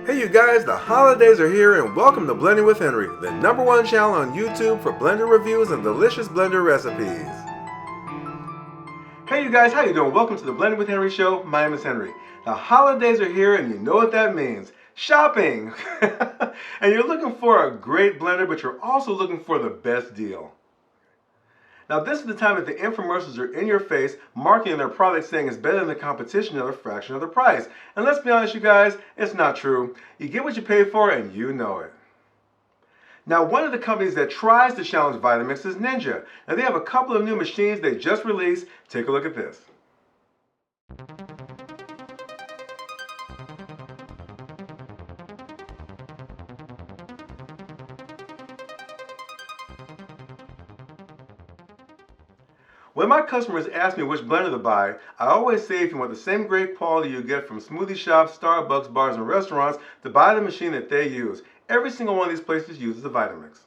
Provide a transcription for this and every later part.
Hey you guys, the holidays are here and welcome to Blending with Henry, the #1 channel on YouTube for blender reviews and delicious blender recipes. Hey you guys, how you doing? Welcome to the Blending with Henry show. My name is Henry. The holidays are here and you know what that means. Shopping! And you're looking for a great blender, but you're also looking for the best deal. Now this is the time that the infomercials are in your face, marketing their product saying it's better than the competition at a fraction of the price. And let's be honest you guys, it's not true. You get what you pay for and you know it. Now one of the companies that tries to challenge Vitamix is Ninja. Now they have a couple of new machines they just released. Take a look at this. When my customers ask me which blender to buy, I always say if you want the same great quality you get from smoothie shops, Starbucks, bars, and restaurants, to buy the machine that they use. Every single one of these places uses a Vitamix.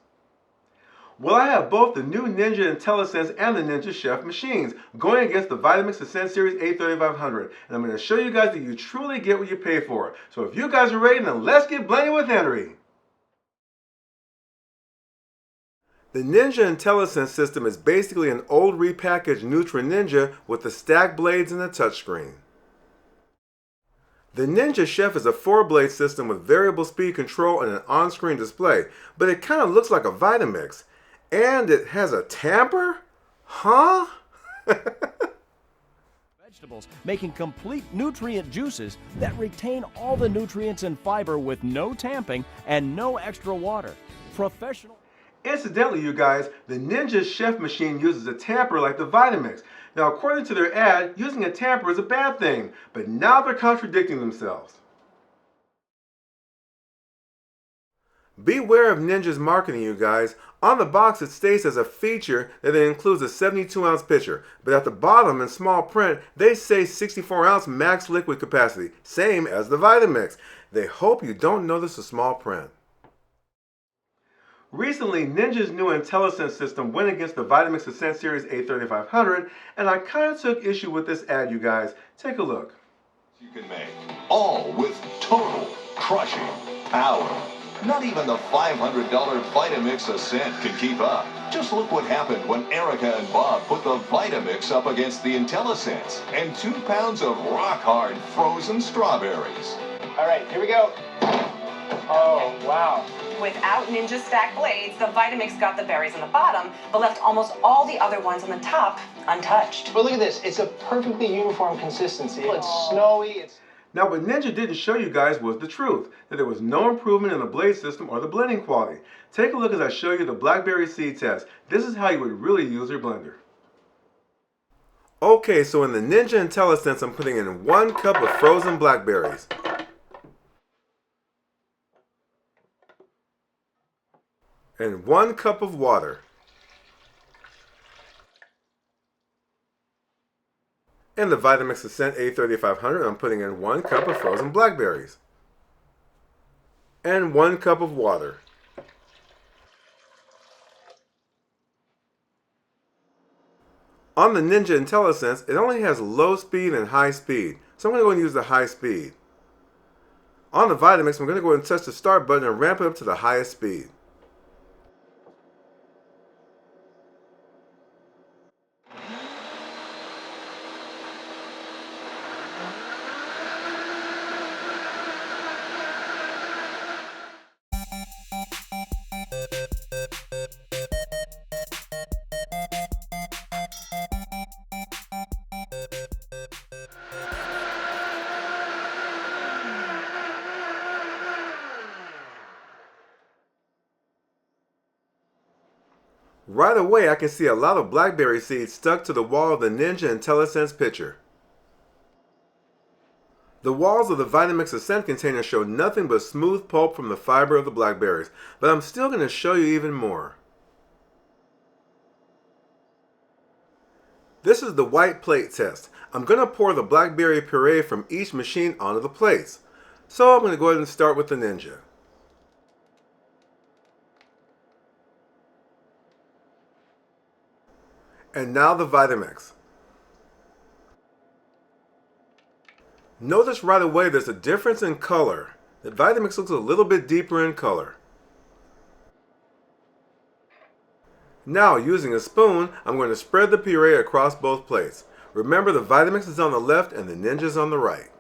Well, I have both the new Ninja Intelli-Sense and the Ninja Chef machines going against the Vitamix Ascent Series A3500. And I'm going to show you guys that you truly get what you pay for. So if you guys are ready, then let's get blending with Henry. The Ninja Intellisense system is basically an old repackaged THRU Ninja with the stacked blades and a touchscreen. The Ninja Chef is a 4-blade system with variable speed control and an on-screen display, but it kind of looks like a Vitamix. And it has a tamper? Huh? Vegetables, making complete nutrient juices that retain all the nutrients and fiber with no tamping and no extra water. Professional. Incidentally, you guys, the Ninja Chef machine uses a tamper like the Vitamix. Now, according to their ad, using a tamper is a bad thing, but now they're contradicting themselves. Beware of Ninja's marketing, you guys. On the box, it states as a feature that it includes a 72-ounce pitcher, but at the bottom in small print, they say 64-ounce max liquid capacity, same as the Vitamix. They hope you don't notice the small print. Recently, Ninja's new Intellisense system went against the Vitamix Ascent Series A3500, and I kind of took issue with this ad, you guys. Take a look. You can make, all with total crushing power. Not even the $500 Vitamix Ascent can keep up. Just look what happened when Erica and Bob put the Vitamix up against the Intellisense and 2 pounds of rock-hard frozen strawberries. All right, here we go. Oh, wow. Without Ninja stack blades, the Vitamix got the berries on the bottom, but left almost all the other ones on the top untouched. But look at this. It's a perfectly uniform consistency. It's snowy. Now, what Ninja didn't show you guys was the truth, that there was no improvement in the blade system or the blending quality. Take a look as I show you the blackberry seed test. This is how you would really use your blender. Okay, so in the Ninja Intellisense, I'm putting in 1 cup of frozen blackberries. And 1 cup of water. In the Vitamix Ascent A3500, I'm putting in 1 cup of frozen blackberries. And 1 cup of water. On the Ninja Intellisense, it only has low speed and high speed, so I'm going to go and use the high speed. On the Vitamix, I'm going to go and touch the start button and ramp it up to the highest speed. Right away, I can see a lot of blackberry seeds stuck to the wall of the Ninja Intellisense pitcher. The walls of the Vitamix Ascent container show nothing but smooth pulp from the fiber of the blackberries, but I'm still going to show you even more. This is the white plate test. I'm going to pour the blackberry puree from each machine onto the plates. So I'm going to go ahead and start with the Ninja. And now the Vitamix. Notice right away there's a difference in color. The Vitamix looks a little bit deeper in color. Now, using a spoon, I'm going to spread the puree across both plates. Remember, the Vitamix is on the left and the Ninja is on the right.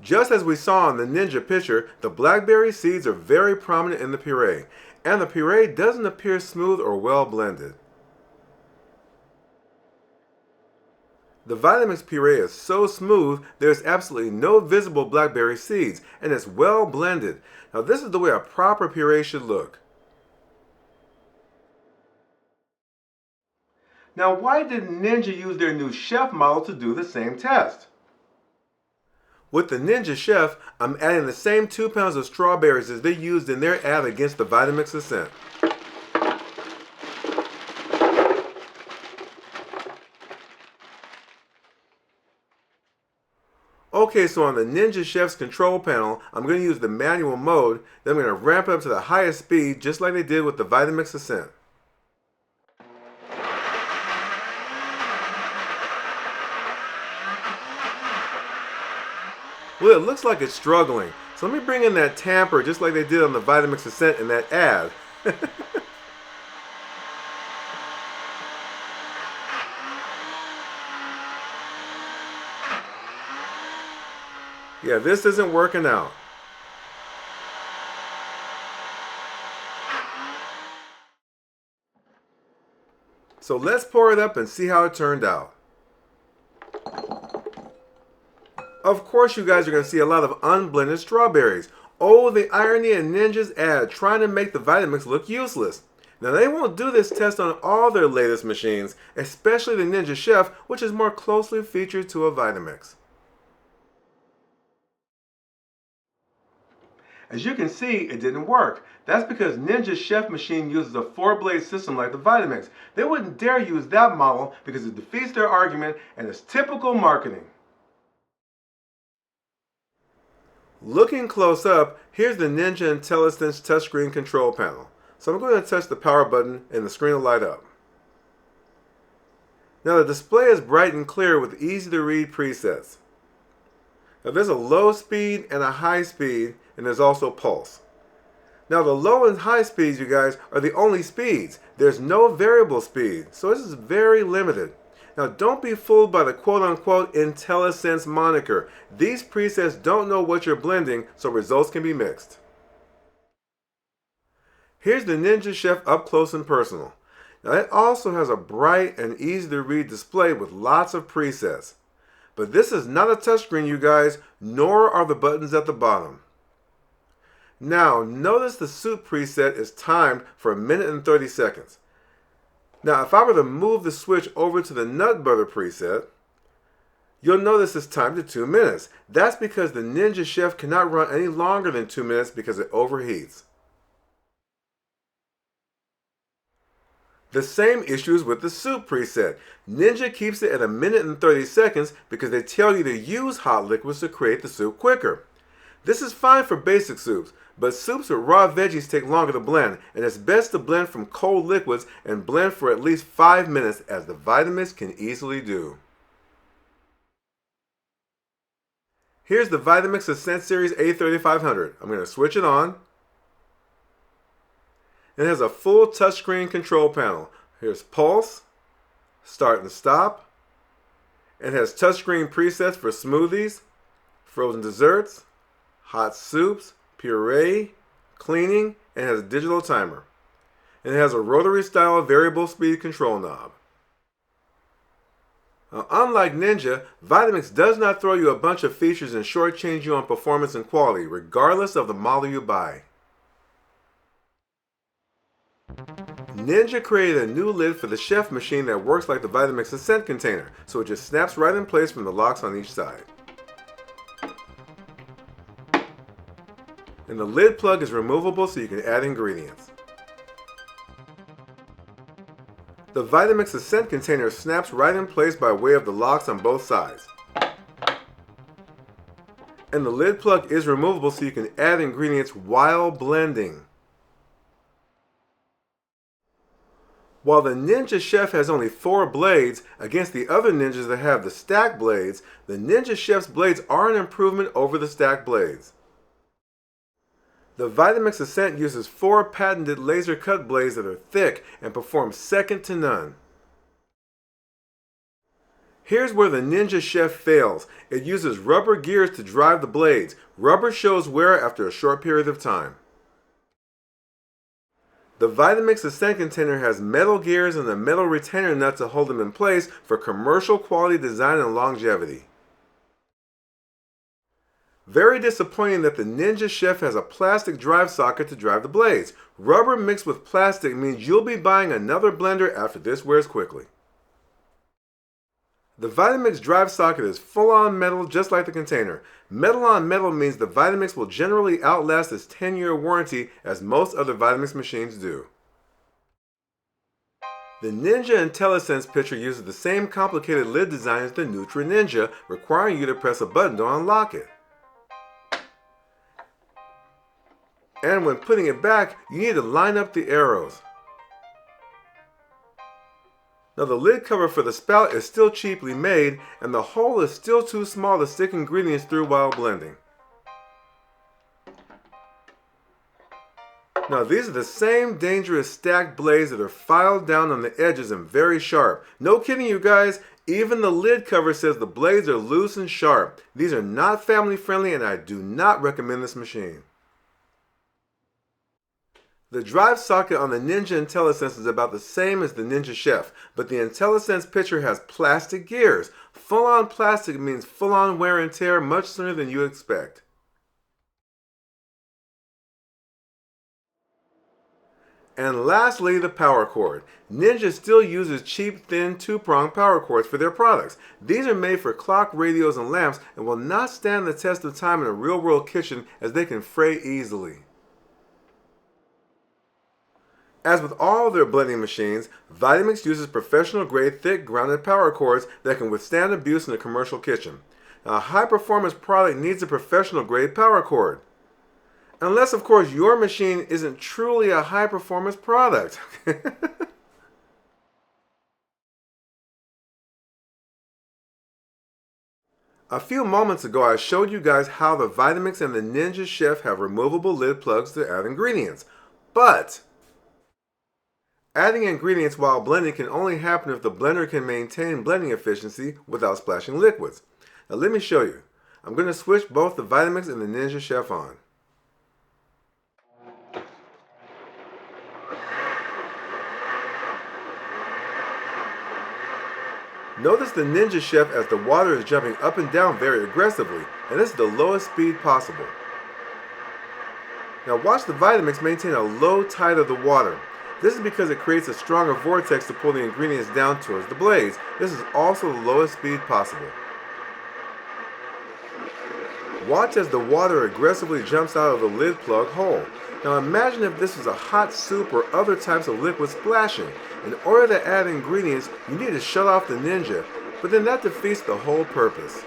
Just as we saw in the Ninja picture, the blackberry seeds are very prominent in the puree, and the puree doesn't appear smooth or well blended. The Vitamix puree is so smooth, there's absolutely no visible blackberry seeds, and it's well blended. Now this is the way a proper puree should look. Now why did Ninja use their new Chef model to do the same test? With the Ninja Chef, I'm adding the same 2 pounds of strawberries as they used in their ad against the Vitamix Ascent. Okay, so on the Ninja Chef's control panel, I'm going to use the manual mode, then I'm going to ramp up to the highest speed just like they did with the Vitamix Ascent. Well, it looks like it's struggling, so let me bring in that tamper just like they did on the Vitamix Ascent in that ad. Yeah, this isn't working out. So let's pour it up and see how it turned out. Of course you guys are going to see a lot of unblended strawberries. Oh, the irony in Ninja's ad trying to make the Vitamix look useless. Now they won't do this test on all their latest machines, especially the Ninja Chef, which is more closely featured to a Vitamix. As you can see, it didn't work. That's because Ninja's Chef machine uses a 4-blade system like the Vitamix. They wouldn't dare use that model because it defeats their argument and is typical marketing. Looking close up, here's the Ninja Intellisense touchscreen control panel. So I'm going to touch the power button and the screen will light up. Now the display is bright and clear with easy to read presets. Now there's a low speed and a high speed, and there's also pulse. Now the low and high speeds, you guys, are the only speeds. There's no variable speed, so this is very limited. Now don't be fooled by the quote-unquote Intelli-Sense moniker. These presets don't know what you're blending, so results can be mixed. Here's the Ninja Chef up close and personal. Now it also has a bright and easy to read display with lots of presets. But this is not a touchscreen, you guys, nor are the buttons at the bottom. Now notice the soup preset is timed for 1 minute and 30 seconds. Now, if I were to move the switch over to the nut butter preset, you'll notice it's timed to 2 minutes. That's because the Ninja Chef cannot run any longer than 2 minutes because it overheats. The same issues with the soup preset. Ninja keeps it at 1 minute and 30 seconds because they tell you to use hot liquids to create the soup quicker. This is fine for basic soups, but soups with raw veggies take longer to blend, and it's best to blend from cold liquids and blend for at least 5 minutes, as the Vitamix can easily do. Here's the Vitamix Ascent Series A3500. I'm going to switch it on. It has a full touchscreen control panel. Here's pulse, start and stop. It has touchscreen presets for smoothies, frozen desserts, hot soups, puree, cleaning, and has a digital timer. And it has a rotary style variable speed control knob. Now, unlike Ninja, Vitamix does not throw you a bunch of features and shortchange you on performance and quality, regardless of the model you buy. Ninja created a new lid for the Chef machine that works like the Vitamix Ascent container, so it just snaps right in place from the locks on each side. And the lid plug is removable so you can add ingredients. The Vitamix Ascent container snaps right in place by way of the locks on both sides. And the lid plug is removable so you can add ingredients while blending. While the Ninja Chef has only 4 blades against the other Ninjas that have the stack blades, the Ninja Chef's blades are an improvement over the stack blades. The Vitamix Ascent uses 4 patented laser cut blades that are thick and perform second to none. Here's where the Ninja Chef fails. It uses rubber gears to drive the blades. Rubber shows wear after a short period of time. The Vitamix Ascent container has metal gears and a metal retainer nut to hold them in place for commercial quality design and longevity. Very disappointing that the Ninja Chef has a plastic drive socket to drive the blades. Rubber mixed with plastic means you'll be buying another blender after this wears quickly. The Vitamix drive socket is full-on metal just like the container. Metal on metal means the Vitamix will generally outlast its 10-year warranty as most other Vitamix machines do. The Ninja Intelli-Sense pitcher uses the same complicated lid design as the THRU Ninja, requiring you to press a button to unlock it. And when putting it back, you need to line up the arrows. Now the lid cover for the spout is still cheaply made, and the hole is still too small to stick ingredients through while blending. Now these are the same dangerous stacked blades that are filed down on the edges and very sharp. No kidding you guys, even the lid cover says the blades are loose and sharp. These are not family friendly and I do not recommend this machine. The drive socket on the Ninja Intellisense is about the same as the Ninja Chef, but the Intellisense pitcher has plastic gears. Full-on plastic means full-on wear and tear much sooner than you expect. And lastly, the power cord. Ninja still uses cheap, thin, 2-prong power cords for their products. These are made for clock, radios, and lamps and will not stand the test of time in a real-world kitchen as they can fray easily. As with all their blending machines, Vitamix uses professional-grade thick grounded power cords that can withstand abuse in a commercial kitchen. Now, a high-performance product needs a professional-grade power cord. Unless, of course, your machine isn't truly a high-performance product. A few moments ago, I showed you guys how the Vitamix and the Ninja Chef have removable lid plugs to add ingredients. But adding ingredients while blending can only happen if the blender can maintain blending efficiency without splashing liquids. Now let me show you. I'm going to switch both the Vitamix and the Ninja Chef on. Notice the Ninja Chef as the water is jumping up and down very aggressively, and this is the lowest speed possible. Now watch the Vitamix maintain a low tide of the water. This is because it creates a stronger vortex to pull the ingredients down towards the blades. This is also the lowest speed possible. Watch as the water aggressively jumps out of the lid plug hole. Now imagine if this was a hot soup or other types of liquid splashing. In order to add ingredients, you need to shut off the Ninja, but then that defeats the whole purpose.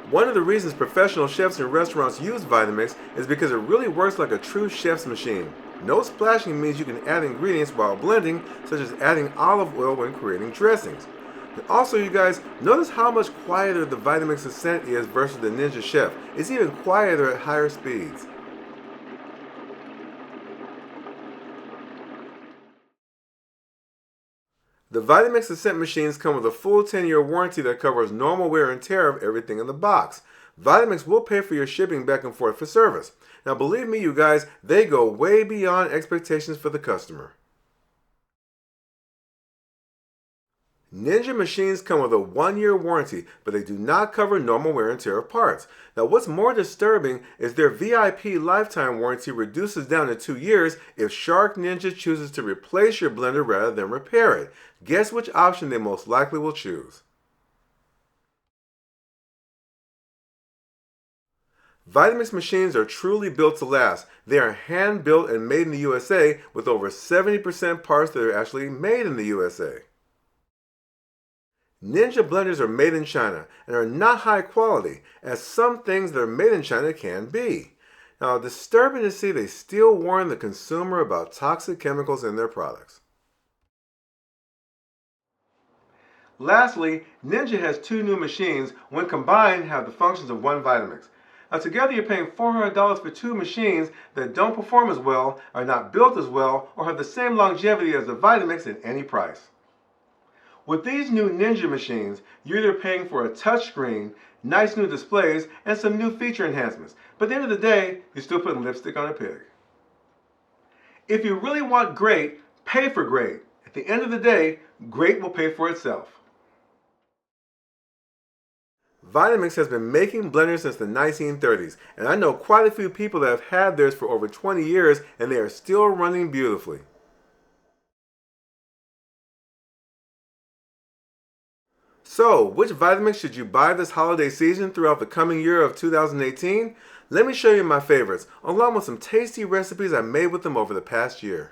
One of the reasons professional chefs in restaurants use Vitamix is because it really works like a true chef's machine. No splashing means you can add ingredients while blending, such as adding olive oil when creating dressings. And also, you guys, notice how much quieter the Vitamix Ascent is versus the Ninja Chef. It's even quieter at higher speeds. The Vitamix Ascent machines come with a full 10-year warranty that covers normal wear and tear of everything in the box. Vitamix will pay for your shipping back and forth for service. Now believe me, you guys, they go way beyond expectations for the customer. Ninja machines come with a 1-year warranty, but they do not cover normal wear and tear of parts. Now what's more disturbing is their VIP lifetime warranty reduces down to 2 years if Shark Ninja chooses to replace your blender rather than repair it. Guess which option they most likely will choose. Vitamix machines are truly built to last. They are hand built and made in the USA with over 70% parts that are actually made in the USA. Ninja blenders are made in China and are not high quality, as some things that are made in China can be. Now, disturbing to see they still warn the consumer about toxic chemicals in their products. Lastly, Ninja has two new machines, when combined have the functions of one Vitamix. Now together you're paying $400 for two machines that don't perform as well, are not built as well, or have the same longevity as the Vitamix at any price. With these new Ninja machines, you're either paying for a touchscreen, nice new displays, and some new feature enhancements. But at the end of the day, you're still putting lipstick on a pig. If you really want great, pay for great. At the end of the day, great will pay for itself. Vitamix has been making blenders since the 1930s, and I know quite a few people that have had theirs for over 20 years, and they are still running beautifully. So, which Vitamix should you buy this holiday season throughout the coming year of 2018? Let me show you my favorites, along with some tasty recipes I made with them over the past year.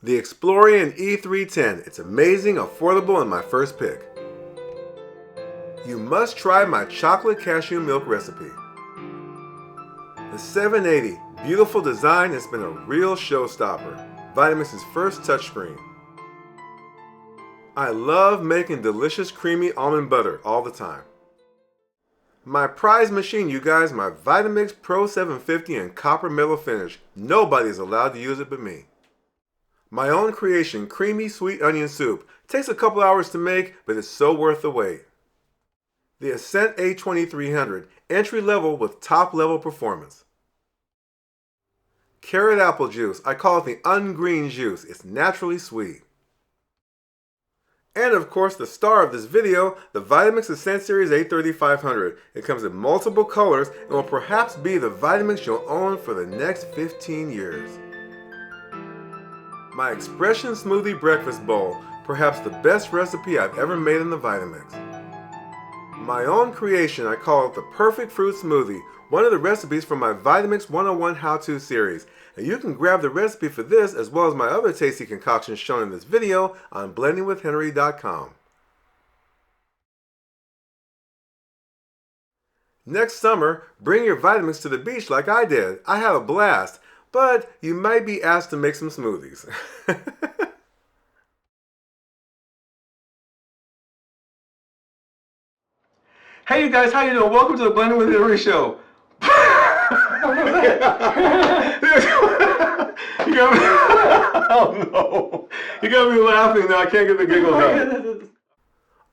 The Explorian E310. It's amazing, affordable, and my first pick. You must try my chocolate cashew milk recipe. The 780. Beautiful design, it's been a real showstopper. Vitamix's first touchscreen. I love making delicious creamy almond butter all the time. My prize machine, you guys, my Vitamix Pro 750 in copper metal finish. Nobody is allowed to use it but me. My own creation, creamy sweet onion soup. Takes a couple hours to make, but it's so worth the wait. The Ascent A3500, entry level with top level performance. Carrot apple juice, I call it the ungreen juice. It's naturally sweet. And of course, the star of this video, the Vitamix Ascent Series A3500. It comes in multiple colors and will perhaps be the Vitamix you'll own for the next 15 years. My Expression Smoothie Breakfast Bowl, perhaps the best recipe I've ever made in the Vitamix. My own creation, I call it the Perfect Fruit Smoothie, one of the recipes from my Vitamix 101 How-To series. And you can grab the recipe for this as well as my other tasty concoctions shown in this video on blendingwithhenry.com. Next summer, bring your Vitamix to the beach like I did. I had a blast, but you might be asked to make some smoothies. Hey you guys, how you doing? Welcome to the Blending with Henry show. You got me, oh no. You got me laughing now. I can't get the giggles out.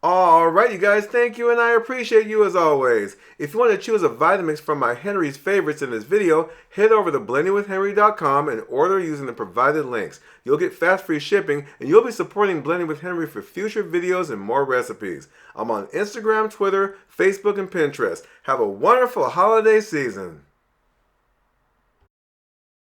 Alright you guys, thank you and I appreciate you as always. If you want to choose a Vitamix from my Henry's favorites in this video, head over to blendingwithhenry.com and order using the provided links. You'll get fast free shipping and you'll be supporting Blending with Henry for future videos and more recipes. I'm on Instagram, Twitter, Facebook, and Pinterest. Have a wonderful holiday season.